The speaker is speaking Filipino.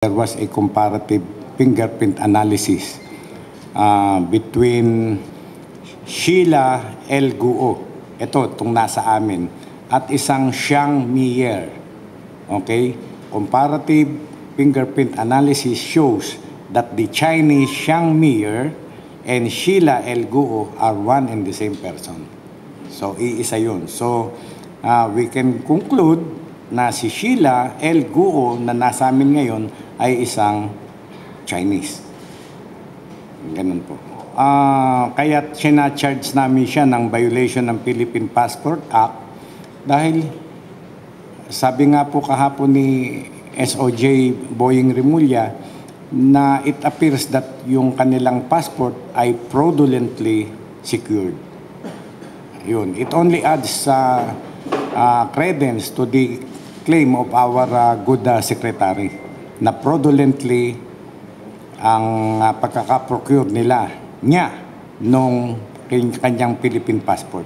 There was a comparative fingerprint analysis between Sheila L. Guo, itong nasa amin, at isang Xiang Mier. Okay? Comparative fingerprint analysis shows that the Chinese Xiang Mier and Sheila L. Guo are one and the same person. So, iisa yun. So, we can conclude na si Sheila L. Guo na nasa amin ngayon ay isang Chinese. Ganun po. Kaya sinacharge namin siya ng violation ng Philippine Passport Act dahil sabi nga po kahapon ni SOJ Boying Rimulya na it appears that yung kanilang passport ay fraudulently secured. Yun. It only adds credence to the claim of our good secretary na fraudulently ang pagkakaprocure niya nung kanyang Philippine passport.